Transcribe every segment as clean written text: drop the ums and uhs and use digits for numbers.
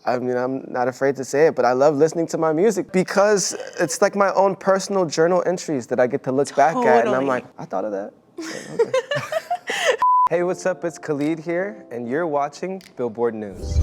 I mean, I'm not afraid to say it, but I love listening to my music because it's like my own personal journal entries that I get to look back at, and I'm like, I thought of that. Yeah, okay. Hey, what's up? It's Khalid here, and you're watching Billboard News.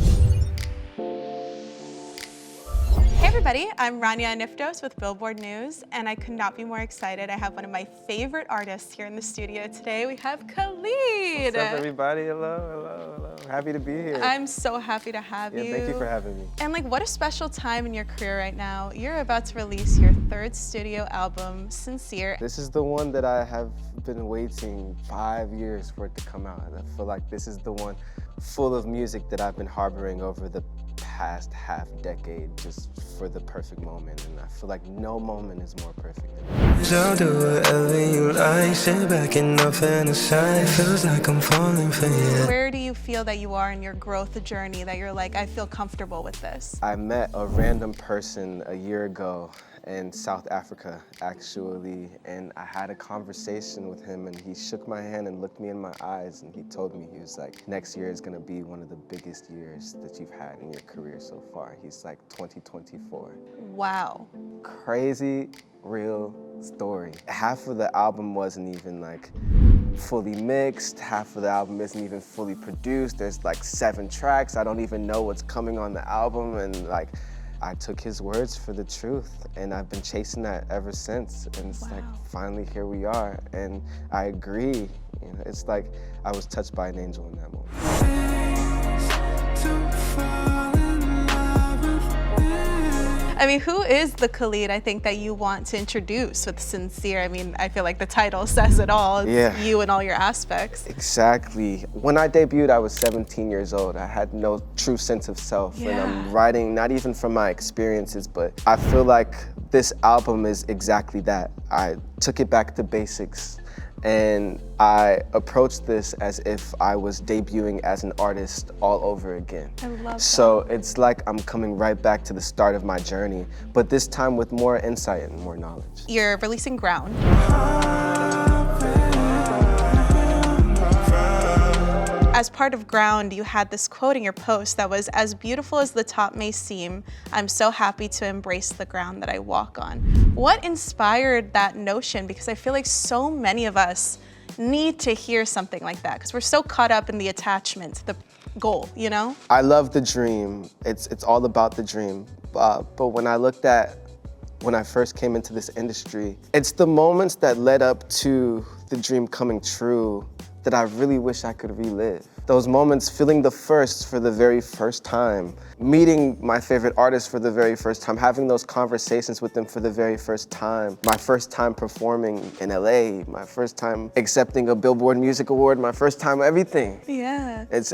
Hey everybody, I'm Rania Niftos with Billboard News, and I could not be more excited. I have one of my favorite artists here in the studio today. We have Khalid. What's up, everybody? Hello. Happy to be here. I'm so happy to have you. Thank you for having me. And what a special time in your career right now. You're about to release your third studio album, Sincere. This is the one that I have been waiting 5 years for it to come out. I feel like this is the one full of music that I've been harboring over the past half decade just for the perfect moment, and I feel like no moment is more perfect than this. So do whatever you like, sit back and not fantasize. Feels like I'm falling for you. Where do you feel that you are in your growth journey that you're like, I feel comfortable with this? I met a random person a year ago in South Africa, actually, and I had a conversation with him, and he shook my hand and looked me in my eyes, and he told me, he was like, next year is gonna be one of the biggest years that you've had in your career so far. He's like 2024. Wow. Crazy, real story. Half of the album wasn't even like fully mixed, half of the album isn't even fully produced. There's like 7 tracks. I don't even know what's coming on the album, and like, I took his words for the truth, and I've been chasing that ever since. And it's like, finally here we are, and I agree. You know, it's like I was touched by an angel in that moment. I mean, who is the Khalid I think that you want to introduce with Sincere? I mean, I feel like the title says it all. It's you and all your aspects. Exactly. When I debuted, I was 17 years old. I had no true sense of self, and I'm writing not even from my experiences, but I feel like this album is exactly that. I took it back to basics, and I approached this as if I was debuting as an artist all over again. I love that. So it's like I'm coming right back to the start of my journey, but this time with more insight and more knowledge. You're releasing Ground. As part of Ground, you had this quote in your post that was, "As beautiful as the top may seem, I'm so happy to embrace the ground that I walk on." What inspired that notion? Because I feel like so many of us need to hear something like that because we're so caught up in the attachment to the goal, you know? I love the dream. It's all about the dream. But when I first came into this industry, it's the moments that led up to the dream coming true that I really wish I could relive. Those moments, feeling the first for the very first time, meeting my favorite artists for the very first time, having those conversations with them for the very first time, my first time performing in LA, my first time accepting a Billboard Music Award, my first time everything. Yeah. There's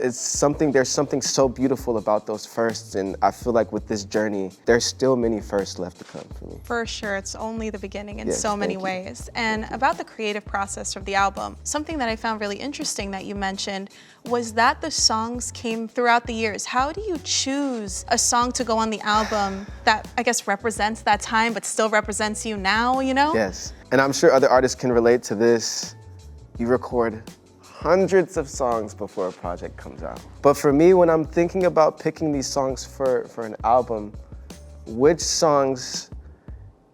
something so beautiful about those firsts, and I feel like with this journey, there's still many firsts left to come for me. For sure, it's only the beginning in so many ways. And about the creative process of the album, something that I found really interesting that you mentioned was that the songs came throughout the years. How do you choose a song to go on the album that I guess represents that time but still represents you now, you know? Yes, and I'm sure other artists can relate to this. You record hundreds of songs before a project comes out. But for me, when I'm thinking about picking these songs for an album, which songs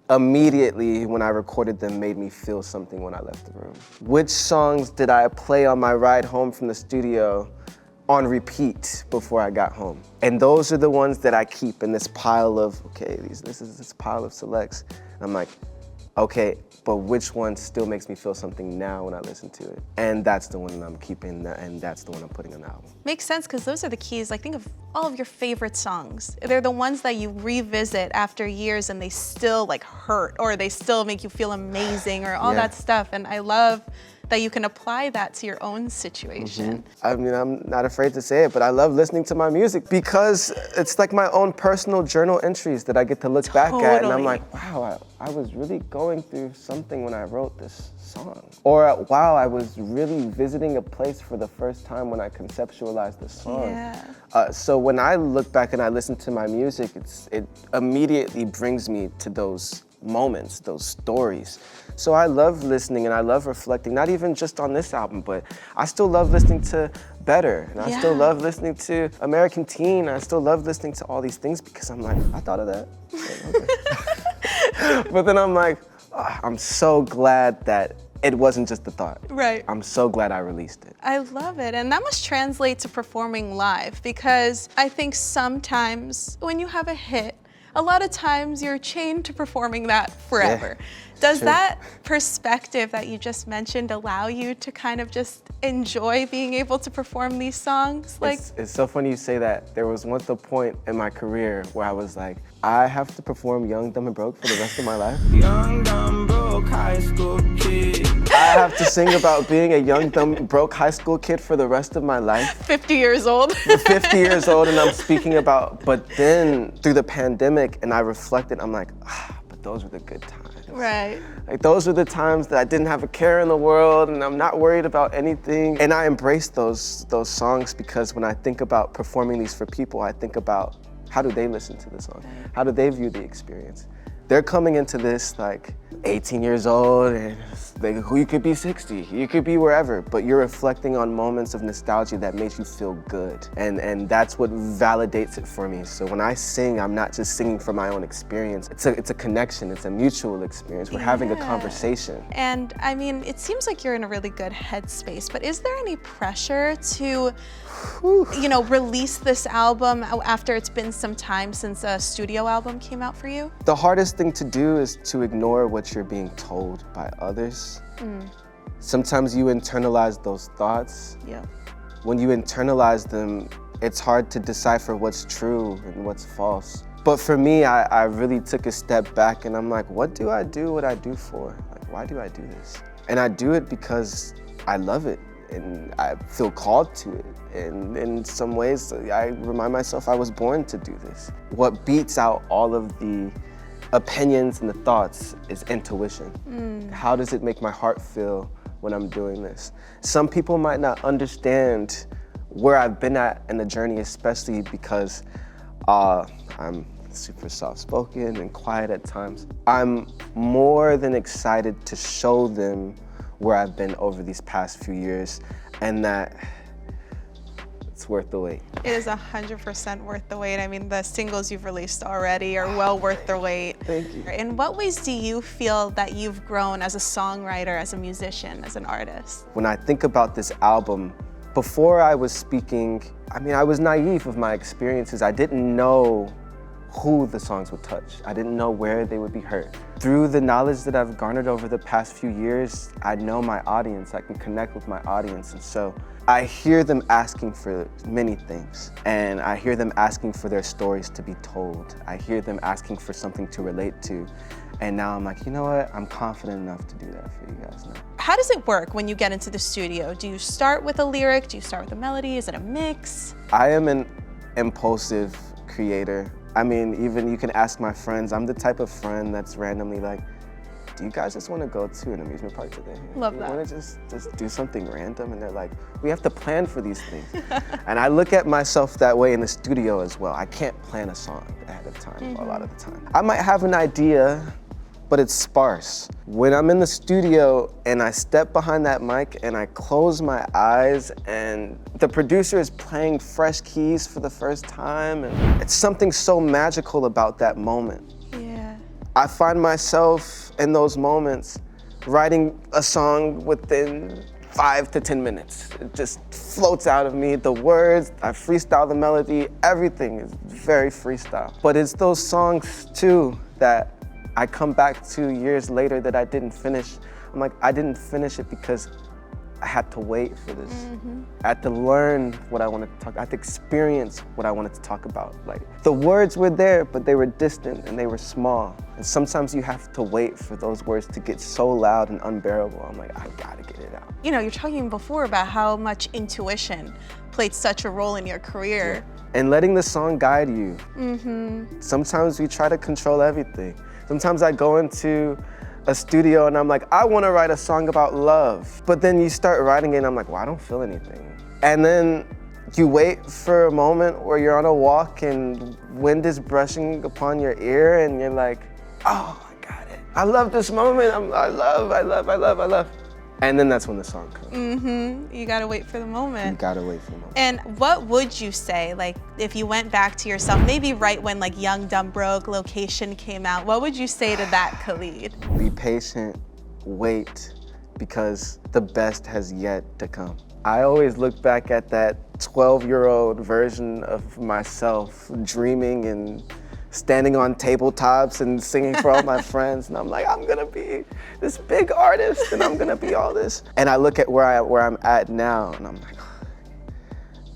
immediately when I recorded them made me feel something when I left the room? Which songs did I play on my ride home from the studio on repeat before I got home? And those are the ones that I keep in this pile of, okay, this is this pile of selects. And I'm like, okay, but which one still makes me feel something now when I listen to it? And that's the one that I'm keeping, and that's the one I'm putting on the album. Makes sense, because those are the keys. Like, think of all of your favorite songs. They're the ones that you revisit after years and they still like hurt, or they still make you feel amazing, or all that stuff. And I love that you can apply that to your own situation. I mean, I'm not afraid to say it, but I love listening to my music because it's like my own personal journal entries that I get to look back at, and I'm like, wow, I was really going through something when I wrote this song. Or wow, I was really visiting a place for the first time when I conceptualized the song. So when I look back and I listen to my music, it immediately brings me to those moments, those stories. So I love listening and I love reflecting, not even just on this album, but I still love listening to better. And I still Yeah. love listening to American Teen. I still love listening to all these things because I'm like, I thought of that. Okay. But then I'm like, I'm so glad that it wasn't just a thought. Right. I'm so glad I released it. I love it. And that must translate to performing live, because I think sometimes when you have a hit, a lot of times you're chained to performing that forever. Yeah, Does true. that perspective that you just mentioned allow you to kind of just enjoy being able to perform these songs? Like, It's so funny you say that. There was once a point in my career where I was like, I have to perform Young, Dumb, and Broke for the rest of my life. Young, dumb, broke high school kid. I have to sing about being a young, dumb, broke high school kid for the rest of my life. 50 years old. 50 years old, and I'm speaking about, but then through the pandemic, and I reflected, I'm like, but those were the good times. Right. Like those were the times that I didn't have a care in the world, and I'm not worried about anything. And I embrace those songs because when I think about performing these for people, I think about how do they listen to the song? How do they view the experience? They're coming into this like 18 years old, and you could be 60, you could be wherever, but you're reflecting on moments of nostalgia that makes you feel good. And that's what validates it for me. So when I sing, I'm not just singing for my own experience. It's a connection, it's a mutual experience. We're having a Yeah. conversation. And I mean, it seems like you're in a really good headspace, but is there any pressure to, you know, release this album after it's been some time since a studio album came out for you? The hardest thing to do is to ignore what you're being told by others. Sometimes you internalize those thoughts. Yeah. When you internalize them, it's hard to decipher what's true and what's false. But for me, I really took a step back and I'm like, what do I do what I do for? Like, why do I do this? And I do it because I love it and I feel called to it. And in some ways, I remind myself I was born to do this. What beats out all of the opinions and the thoughts is intuition. How does it make my heart feel when I'm doing this? Some people might not understand where I've been at in the journey, especially because I'm super soft-spoken and quiet at times. I'm more than excited to show them where I've been over these past few years, and that it's worth the wait. It is 100% worth the wait. I mean, the singles you've released already are well worth their wait. Thank you. In what ways do you feel that you've grown as a songwriter, as a musician, as an artist? When I think about this album, before I was speaking, I mean, I was naive of my experiences. I didn't know who the songs would touch. I didn't know where they would be heard. Through the knowledge that I've garnered over the past few years, I know my audience, I can connect with my audience, and so I hear them asking for many things, and I hear them asking for their stories to be told. I hear them asking for something to relate to, and now I'm like, you know what? I'm confident enough to do that for you guys now. How does it work when you get into the studio? Do you start with a lyric? Do you start with a melody? Is it a mix? I am an impulsive creator. I mean, even you can ask my friends. I'm the type of friend that's randomly like, do you guys just want to go to an amusement park today? Love you that. want to just do something random? And they're like, we have to plan for these things. And I look at myself that way in the studio as well. I can't plan a song ahead of time a lot of the time. I might have an idea, but it's sparse. When I'm in the studio and I step behind that mic and I close my eyes and the producer is playing fresh keys for the first time, and it's something so magical about that moment. Yeah. I find myself in those moments writing a song within 5 to 10 minutes. It just floats out of me. The words, I freestyle the melody, everything is very freestyle. But it's those songs too that I come back to years later that I didn't finish. I'm like, I didn't finish it because I had to wait for this. I had to learn what I wanted to talk, I had to experience what I wanted to talk about. Like, the words were there, but they were distant and they were small. And sometimes you have to wait for those words to get so loud and unbearable. I'm like, I gotta get it out. You know, you're talking before about how much intuition played such a role in your career. And letting the song guide you. Sometimes we try to control everything. Sometimes I go into a studio and I'm like, I want to write a song about love. But then you start writing it and I'm like, well, I don't feel anything. And then you wait for a moment where you're on a walk and wind is brushing upon your ear and you're like, oh, I got it. I love this moment. I love. And then that's when the song comes. You gotta wait for the You moment. gotta wait for the moment. And what would you say, like, if you went back to yourself, maybe right when like Young, Dumb, Broke, Location came out, what would you say to that, Khalid? Be patient, wait, because the best has yet to come. I always look back at that 12-year-old version of myself dreaming and standing on tabletops and singing for all my friends, and I'm like, I'm gonna be this big artist and I'm gonna be all this. And I look at where I'm at now and I'm like,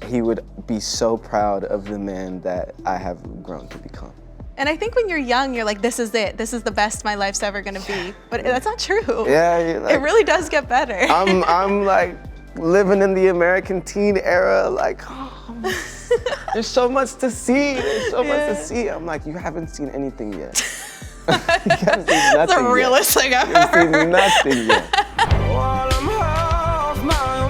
he would be so proud of the man that I have grown to become. And I think when you're young, you're like, this is it. This is the best my life's ever gonna be. But that's not true. Yeah, you're like, it really does get better. I'm like living in the American teen era, like, there's so much to see. There's so much to see. I'm like, you haven't seen anything yet. You haven't seen nothing That's the realest thing I've ever heard. You haven't seen nothing yet. While I'm half my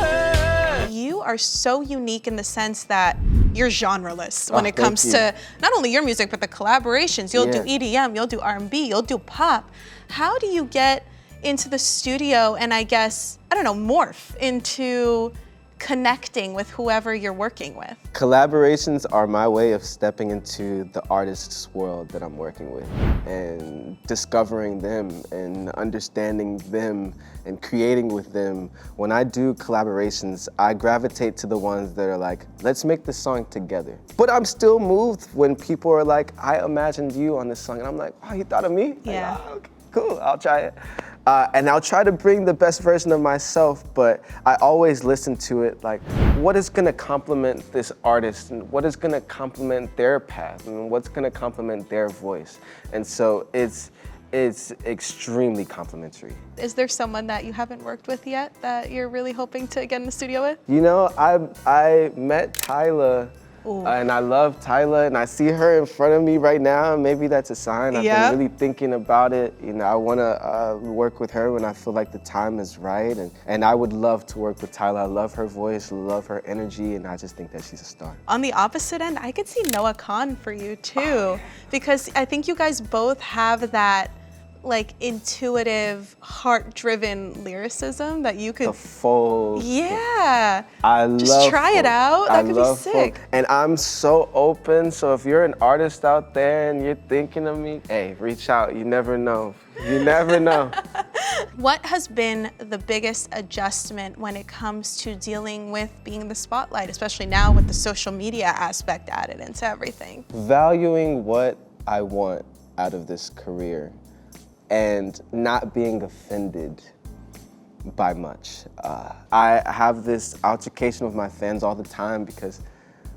American. You are so unique in the sense that you're genreless when it thank comes you. to not only your music, but the collaborations. You'll do Yeah. EDM, you'll do R&B, you'll do pop. How do you get into the studio and I guess, I don't know, morph into connecting with whoever you're working with? Collaborations are my way of stepping into the artist's world that I'm working with and discovering them and understanding them and creating with them. When I do collaborations, I gravitate to the ones that are like, let's make this song together. But I'm still moved when people are like, I imagined you on this song. And I'm like, oh, you thought of me? Yeah. Like, oh, okay, cool, I'll try it. And I'll try to bring the best version of myself, but I always listen to it like, what is gonna complement this artist and what is gonna complement their path and what's gonna complement their voice? And so it's extremely complimentary. Is there someone that you haven't worked with yet that you're really hoping to get in the studio with? You know, I met Tyla and I love Tyla and I see her in front of me right now. Maybe that's a sign. I've been really thinking about it. You know, I wanna work with her when I feel like the time is right. And I would love to work with Tyla. I love her voice, love her energy, and I just think that she's a star. On the opposite end, I could see Noah Khan for you too, because I think you guys both have that like intuitive, heart-driven lyricism that you could. The folk. Yeah. I love Just try it folk. out. That could be love sick. folk. And I'm so open, so if you're an artist out there and you're thinking of me, hey, reach out. You never know. You never know. What has been the biggest adjustment when it comes to dealing with being in the spotlight, especially now with the social media aspect added into everything? Valuing what I want out of this career and not being offended by much. I have this altercation with my fans all the time because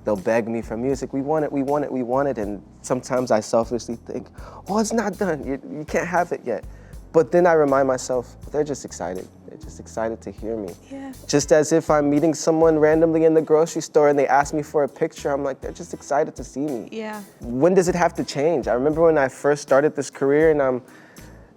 they'll beg me for music. We want it, we want it, we want it. And sometimes I selfishly think, well, it's not done. You can't have it yet. But then I remind myself, they're just excited. They're just excited to hear me. Yeah. Just as if I'm meeting someone randomly in the grocery store and they ask me for a picture, I'm like, they're just excited to see me. Yeah. When does it have to change? I remember when I first started this career and I'm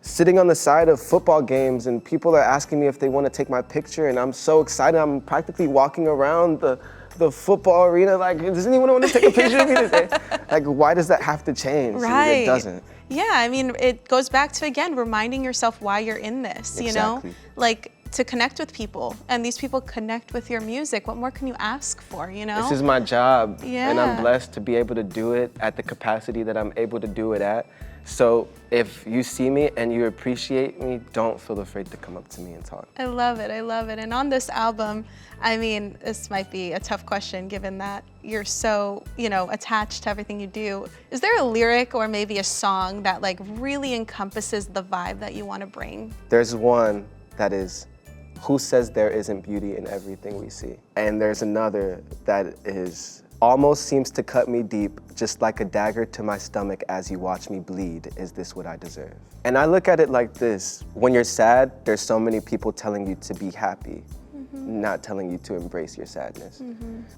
sitting on the side of football games and people are asking me if they want to take my picture and I'm so excited. I'm practically walking around the football arena like, does anyone want to take a picture of me today? Like, why does that have to change? Right. It doesn't. Yeah, I mean, it goes back to, again, reminding yourself why you're in this, you know? Exactly. Like, to connect with people, and these people connect with your music. What more can you ask for, you know? This is my job, and I'm Yeah. blessed to be able to do it at the capacity that I'm able to do it at. So if you see me and you appreciate me, don't feel afraid to come up to me and talk. I love it, I love it. And on this album, I mean, this might be a tough question given that you're so, you know, attached to everything you do. Is there a lyric or maybe a song that like really encompasses the vibe that you want to bring? There's one that is, who says there isn't beauty in everything we see? And there's another that is, almost seems to cut me deep, just like a dagger to my stomach as you watch me bleed. Is this what I deserve? And I look at it like this. When you're sad, there's so many people telling you to be happy, not telling you to embrace your sadness.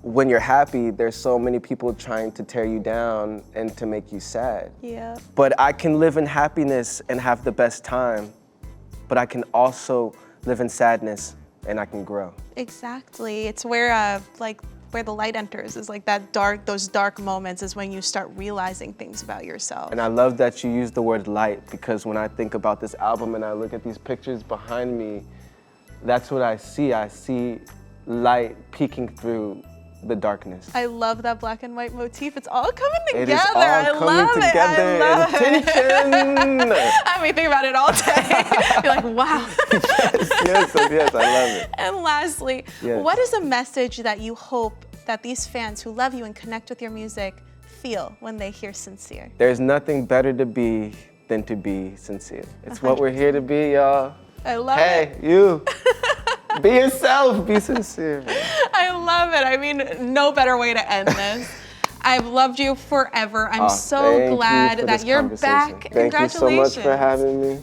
When you're happy, there's so many people trying to tear you down and to make you sad. Yeah. But I can live in happiness and have the best time, but I can also live in sadness and I can grow. Exactly. It's where like where the light enters, is like those dark moments is when you start realizing things about yourself. And I love that you use the word light, because when I think about this album and I look at these pictures behind me, that's what I see. I see light peeking through the darkness. I love that black and white motif. It's all coming together. It is all I coming love together it. I love in tension. I mean, think about it all day. You're like, wow. Yes, I love it. And lastly, Yes. what is a message that you hope that these fans who love you and connect with your music feel when they hear Sincere? There's nothing better to be than to be sincere. It's what we're here to be, y'all. I love it. Hey, you. Be yourself, be sincere. I love it. I mean, no better way to end this. I've loved you forever. I'm so Thank you glad for that this you're conversation. back. Thank you so much for Congratulations. having me.